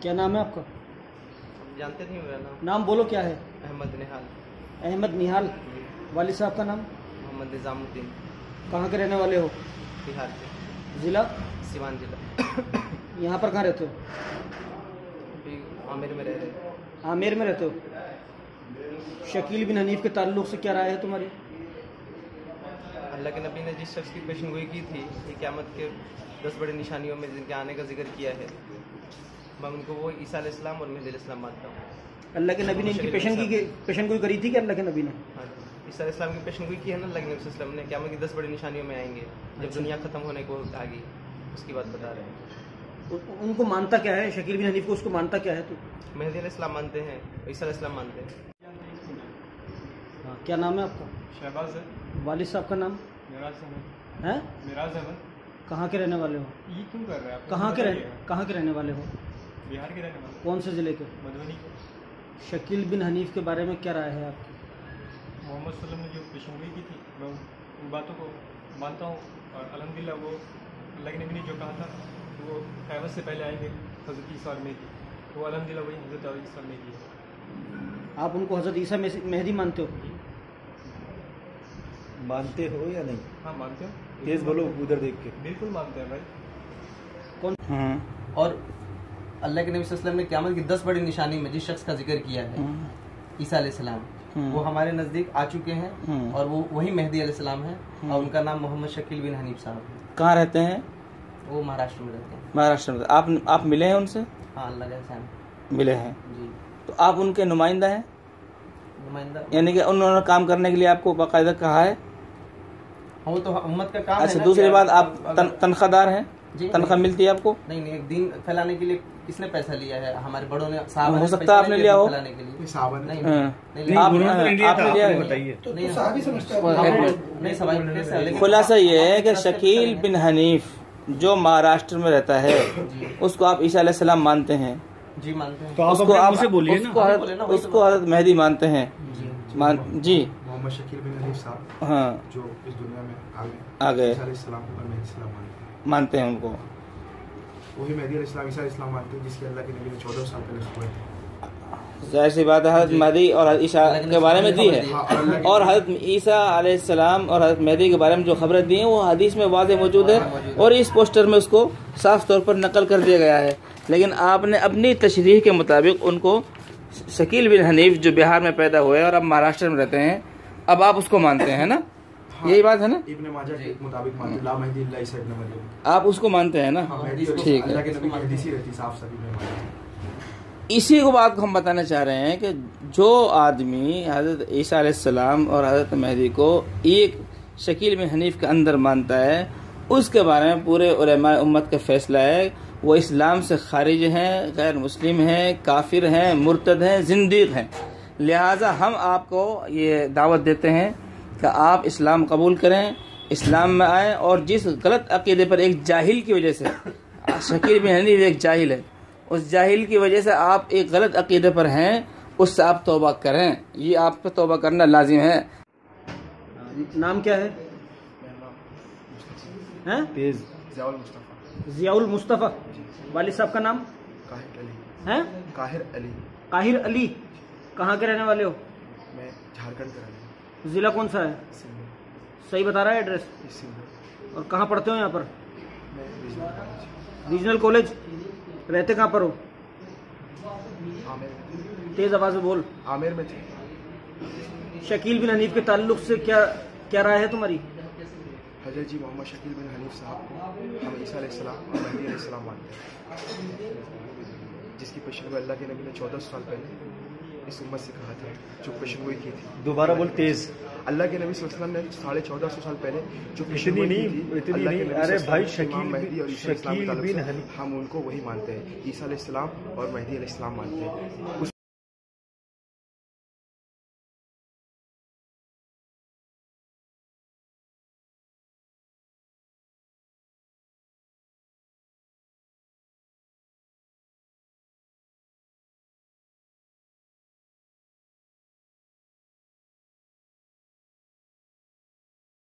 क्या नाम है आपका? जानते नहीं मेरा नाम? नाम बोलो, क्या है? अहमद निहाल। अहमद निहाल। वालिद साहब का नाम? मोहम्मद निजामुद्दीन। कहाँ के रहने वाले हो? बिहार के। ज़िला? सिवान जिला। यहाँ पर कहाँ रहते हो? अभी आमिर में रह रहे। आमेर में रहते हो। शकील बिन हनीफ के ताल्लुक से क्या राय है तुम्हारी? अल्लाह के नबी ने जिस शख्स की पेशेंगोई की थी कि क़यामत के 10 बड़े निशानियों में जिनके आने का जिक्र किया है, मैं उनको वो ईसा अलैहिस्सलाम और मेहदी अलैहिस्सलाम मानता हूँ। अल्लाह के नबी ने इनकी पेशेंगोई करी थी कि अल्लाह के नबी ने? हाँ, ईसा अलैहिस्सलाम की पेशेंगोई की है ना अल्लाह के नबी सल्लल्लाहु अलैहि वसल्लम ने, क़यामत की 10 बड़ी निशानियों में आएंगे जब दुनिया ख़त्म होने को आ गई, उसकी बात बता रहे हैं। उनको मानता क्या है? शकील बिन हनीफ को उसको मानता क्या है तू? मेहदी अलैहिस्सलाम मानते हैं, ईसा अलैहिस्सलाम मानते हैं। हाँ, क्या नाम है आपका? शहबाज है। वालिद साहब का नाम? मिराज अहमद। हैं? मिराज अहमद। कहाँ के रहने वाले हो? ये क्यों कर रहे हैं आप? कहाँ के रहने वाले हो? बिहार के रहने वाले। कौन से ज़िले के? मधुबनी। शकील बिन हनीफ के बारे में क्या राय है आपकी? मोहम्मद सल्लल्लाहु अलैहि वसल्लम ने जो पेशेंगोई की थी, मैं उन बातों को मानता हूँ और अल्हम्दुलिल्लाह वो अल्लाह के नबी ने जो कहा था वो क़यामत से पहले आएंगे हज़रत ईसा और मेहदी, वो अल्हम्दुलिल्लाह वही हज़रत ईसा और मेहदी है। आप उनको हज़रत ईसा मेहदी मानते हो? मानते हो या नहीं? हाँ मानते हैं। तेज बोलो उधर देख के। बिल्कुल मानते हैं भाई। कौन? और अल्लाह के नबी सल्लल्लाहु अलैहि वसल्लम ने क़यामत की 10 बड़ी निशानी में जिस शख्स का जिक्र किया है, ईसा अलैहिस्सलाम, वो हमारे नज़दीक आ चुके हैं और वो वही मेहदी अलैहिस्सलाम है और उनका नाम मोहम्मद शकील बिन हनीफ साहब है। कहाँ रहते हैं? वो महाराष्ट्र में रहते हैं। महाराष्ट्र में। आप मिले हैं उनसे? हाँ, अल्लाह के एहसान मिले हैं। जी। तो आप उनके नुमाइंदा हैं, नुमाइंदा? यानी कि उन्होंने काम करने के लिए आपको बाकायदा कहा है? वो तो उम्मत का काम अच्छा, है ना। दूसरी बात, आप तनख्वाहदार हैं? जी, तनख्वाह मिलती है आपको? नहीं, एक दिन फैलाने के लिए किसने पैसा लिया है? हमारे बड़ों ने, साहब हो सकता है आपने लिया हो। फैलाने के लिए। आपने लिया? खुलासा ये है कि शकील बिन हनीफ जो महाराष्ट्र में रहता है उसको आप ईसा अलैहिस्सलाम मानते हैं? जी मानते हैं। तो उसको आप उसको हज़रत मेहदी मानते हैं? जी। मोहम्मद शकील बिन हनीफ साहब, हाँ, जो इस दुनिया में आ गए, ईसा अलैहिस्सलाम और मेहदी अलैहिस्सलाम मानते हैं उनको। वही मेहदी अलैहिस्सलाम ईसा अलैहिस्सलाम मानते हैं जिसके अल्लाह के नबी ने 14 साल पहले हुए थे। जाहिर सी बात है, हज़रत मेहदी और ईसा के बारे में दी है, और हज़रत ईसा अलैहिस्सलाम और हज़रत मेहदी के बारे में जो खबरें दी हैं वो हदीस में वाज़ेह मौजूद है और इस पोस्टर में उसको साफ तौर पर नकल कर दिया गया है। लेकिन आपने अपनी तशरीह के मुताबिक उनको शकील बिन हनीफ जो बिहार में पैदा हुए और अब महाराष्ट्र में रहते हैं, अब आप उसको मानते हैं ना? यही बात है ना? इब्न माजा के मुताबिक मानते, ला मेहदी इल्ला ईसा इब्न मरियम, आप उसको मानते हैं ना? ठीक है। अल्लाह के नबी की हदीस ही रहती साफ सभी में मानते। इसी को बात को हम बताना चाह रहे हैं कि जो आदमी हज़रत ईसा अलैहिस्सलाम और हज़रत मेहदी को एक शकील बिन हनीफ के अंदर मानता है, उसके बारे में पूरे उलमा उम्मत का फैसला है वो इस्लाम से खारिज हैं, गैर मुस्लिम हैं, काफिर हैं, मुर्तद हैं, जिंदीक हैं। लिहाजा हम आपको ये दावत देते हैं कि आप इस्लाम कबूल करें, इस्लाम में आएँ, और जिस गलत अकीदे पर एक जाहिल की वजह से, शकील बिन हनीफ एक जाहिल है, उस जाहिल की वजह से आप एक गलत अकीदे पर हैं, उससे आप तौबा करें। ये आप पे तौबा करना लाजिम है। नाम क्या है? हैं? तेज ज़ियाउल मुस्तफ़ा। ज़ियाउल मुस्तफ़ा। वालिद साहब का नाम? काहिर अली। हैं? काहिर अली। काहिर अली। कहाँ के रहने वाले हो? मैं झारखंड का रहने वाला ज़िला कौन सा है? हूँ। सही बता रहा है एड्रेस? सिंध। और कहाँ पढ़ते हो यहाँ पर? मैं रीजनल कॉलेज। रहते कहाँ पर हो? आमिर में। तेज आवाज़ में बोल। आमिर में थे। शकील बिन हनीफ के ताल्लुक से क्या राय है तुम्हारी? हज़रत जी मोहम्मद शकील बिन हनीफ साहब को हम ईसा अलैहिस्सलाम और मेहदी अलैहिस्सलाम मानते हैं, जिसकी पेशेंगोई अल्लाह के नबी ने 14 साल पहले इस उम्मत से कहा था, जो पेशेंगोई की थी। दोबारा बोल तेज। अल्लाह के नबी सल्लल्लाहु अलैहि वसल्लम ने 1450 साल पहले जो इतनी पेशेंगोई की नहीं, थी, इतनी अल्लाह के नहीं। नबी अरे सल्लल्लाहु भाई, अलैहि वसल्लम, शकील मेहदी और ईसा अलैहिस्सलाम के ताल्लुक बिन से हनीफ, हम उनको वही मानते हैं, ईसा अलैहिस्सलाम और मेहदी अलैहिस्सलाम मानते हैं। उस